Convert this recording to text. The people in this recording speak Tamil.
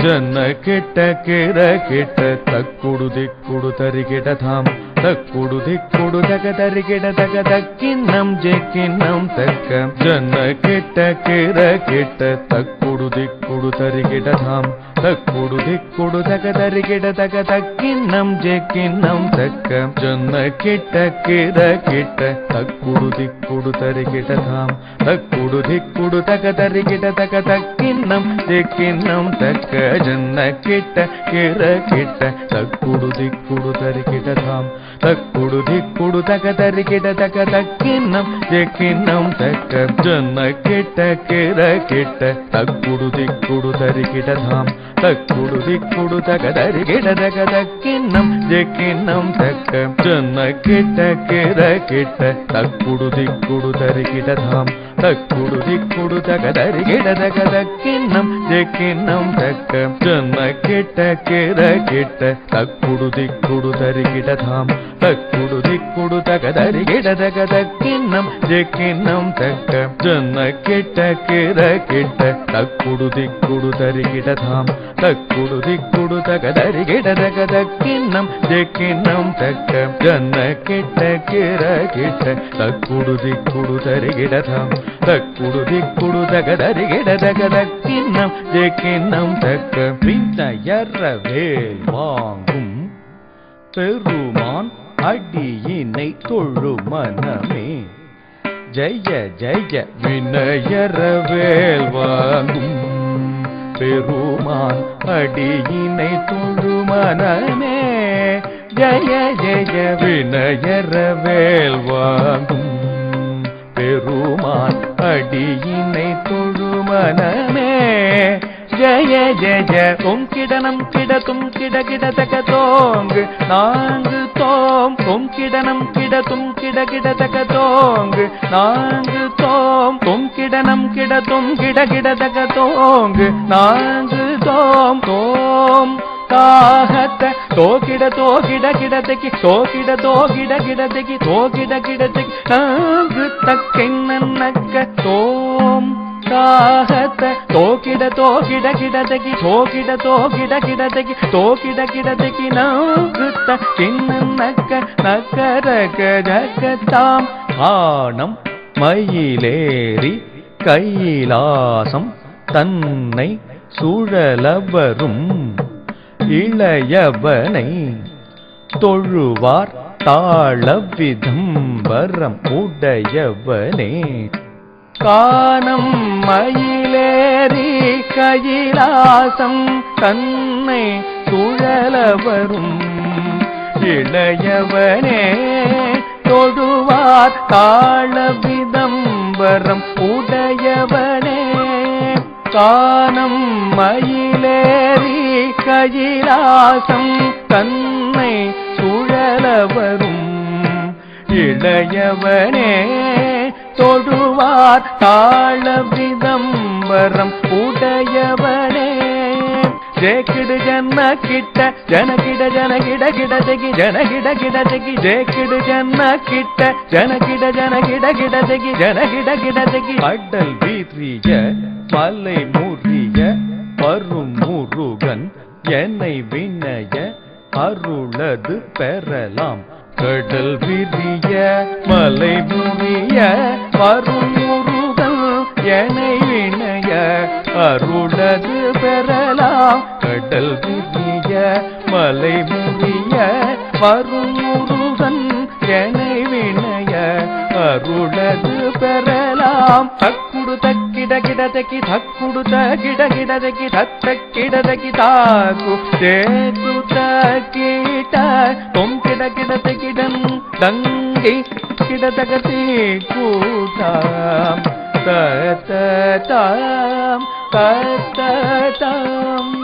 ಜನ್ನ ಕೆಟ್ಟ ಕೆರ ಕೆಟ್ಟ ತಕ್ಕುಡು ದಿಕ್ಕುಡು ತರಿಗೆಡಧಾಮ್ ತಕ್ಕುಡು ದಿಕ್ಕುಡು ತಗ ತರಿಗೆಡದಗ ತಕ್ಕಿನ್ನಂ ಜೆಕ್ಕಿನ್ನಂ ತಕ್ಕ ಜನ್ನ ಕೆಟ್ಟ ಕೆರ ಕೆಟ್ಟ ತಕ್ಕುಡು ದಿಕ್ಕುಡು ತರಿಗೆಡಧಾಮ್ ತಕ್ಕುಡು ದಿಕ್ಕುಡು ತಗ ತರಿಗೆಡದಗ ತಕ್ಕಿನ್ನಂ ಜೆಕ್ಕಿನ್ನಂ ತಕ್ಕ ಜನ್ನ ಕೆಟ್ಟ ಕೆರ ಕೆಟ್ಟ ತಕ್ಕುಡು ದಿಕ್ಕುಡು ತರಿಗೆಡಧಾಮ್ ತಕ್ಕುಡು ದಿಕ್ಕುಡು ತಗ ತರಿಗೆಡದಗ ತಕ್ಕಿನ್ನಂ ಜೆಕ್ಕಿನ್ನಂ ತಕ್ಕ ಜನ್ನ ಕೆಟ್ಟ ಕೆರ ಕೆಟ್ಟ ತಕ್ಕುಡು ದಿಕ್ಕುಡು ತರಿಗೆಡಧಾಮ್ ತಕ್ಕುಡು ದಿಕ್ಕುಡು ತಗ ತರಿಗೆಡದಗ ತಕ್ಕಿನ್ನಂ ಜೆಕ್ಕಿನ್ನಂ ತಕ್ಕ ಜನ್ನ ಕೆಟ್ಟ ಕೆರ ಕೆಟ್ಟ ತಕ್ಕುಡು ದಿಕ್ಕುಡು ತರಿಗೆಡಧಾಮ್ ತಕ್ಕುಡು ದಿಕ್ಕುಡು ತಗ ತರಿಗೆಡದಗ ತಕ್ಕಿನ್ನಂ ಜೆಕ್ಕಿನ್ನಂ ತಕ್ಕ ಜನ್ನ ಕೆಟ್ಟ ಕೆರ ಕೆಟ್ಟ ತಕ್ಕುಡು ದಿಕ್ಕುಡು ತರಿಗೆಡಧಾಮ್ ತಕ್ಕುಡು ದಿಕ್ಕುಡು ತಗ ತರಿಗೆಡದಗ ತಕ್ಕಿನ್ನಂ ಜೆಕ್ಕಿನ್ನಂ ತಕ್ಕ ಜನ್ನ ಕೆಟ್ಟ ಕೆರ ಕೆಟ್ಟ ತಕ್ಕುಡು ದಿಕ್ಕುಡು ತರಿಗೆಡಧಾಮ್ ತಕ್ಕುಡು ದಿಕ್ಕುಡು ತಗ ತರಿಗೆಡದಗ ತಕ್ಕಿನ್ನಂ ಜೆಕ್ಕಿನ್ನಂ ತಕ್ಕ ಜನ್ನ ಕೆಟ್ಟ ಕೆರ ಕೆಟ್ಟ ತಕ್ಕುಡು ದಿಕ್ಕುಡು ತರಿಗೆಡಧಾಮ್ ತಕ್ಕುಡು ದಿಕ್ಕುಡು ತಗ ತರಿಗೆಡದಗ ತಕ್ಕಿನ್ನಂ ಜೆಕ್ಕಿನ್ನಂ ತಕ್ಕ ಜನ್ನ ಕೆಟ್ಟ ಕೆರ ಕೆಟ್ಟ ತಕ್ಕುಡು ದಿಕ್ಕುಡು ತರಿಗೆಡಧಾಮ್ தக்குடு திக்குடு தகதரிகிடதக தக்கின்னம் ஜெக்கின்னம் தக்க விண்ணயரவேல் வாங்கும் பெருமான் அடியினை தொழு மனமே ஜெய ஜெய விண்ணயரவேல் வாங்கும் பெருமான் அடியினை தொழு மனமே ஜெய ஜெய விண்ணயரவேல் வாங்கும் பெருமான் அடியினை தொழு மனமே ஜய ஜய தொம் கிடனம் கிடத்தும் கிட கிடதக தோங்கு நான்கு தோம் தொம் கிடனம் கிடத்தும் கிட கிடதக தோங்கு நான்கு தோம் தொம் கிடனம் கிடத்தும் கிட கிடதக தோங்கு நான்கு தோம் தோம் காஹத்த தோகிட தோகிட கிடதகி தோகிட தோகிட கிடதகி தோகிட கிடதகி நான்கு தக்கென்னக்க தோம் காஹத்த தோகிட தோகிட கிடதகி தோகிட தோகிட கிடதகி தோகிட கிடதகி நான்கு தக்கென்னக்க நக்கரக ஜகதாம் ஆனம் மயிலேறி கைலாசம் தன்னை சுழலவரும் இளையவனை தொழுவார் தாளவிதம்பரம் உடையவனே கானம் மயிலேறி கைலாசம் தன்னை சுழலவரும் இளையவனே தொழுவார் தாளவிதம்பரம் உடையவனே கானம் மயிலேறி கைலாசம் தன்னை சுழலவரும் இளையவனே தொழுவார் தாளவிதம்பரம் உடையவனே ஜேக்கிடு ஜன்ன கிட்ட ஜனகிட ஜனகிட கிடதகி ஜனகிட கிடதகி ஜேக்கிடு ஜன்ன கிட்ட ஜனகிட ஜனகிட கிடதகி ஜனகிட கிடதகி அடல் வீரிய மலை முறிய வரும் முருகன் என்னை வினய அருளது பெறலாம் கடல் விரிய மலை முறிய வரும் முருகன் என்னை வினய அருளது பெறலாம் கடல் விரிய மலை முறிய வரும் முருகன் என்னை வினய அருளது பெறலாம் தக்குடு தக்கிட கிடதகி தக்குடு தகிட கிடதகி தத்த கிடதகி தாக்கு தேக்கு தக்கிட தொம் கிட கிடதகிடம் தங்கை கிடதகதி கூட்டாம் தத்த தாம் தத்த தாம்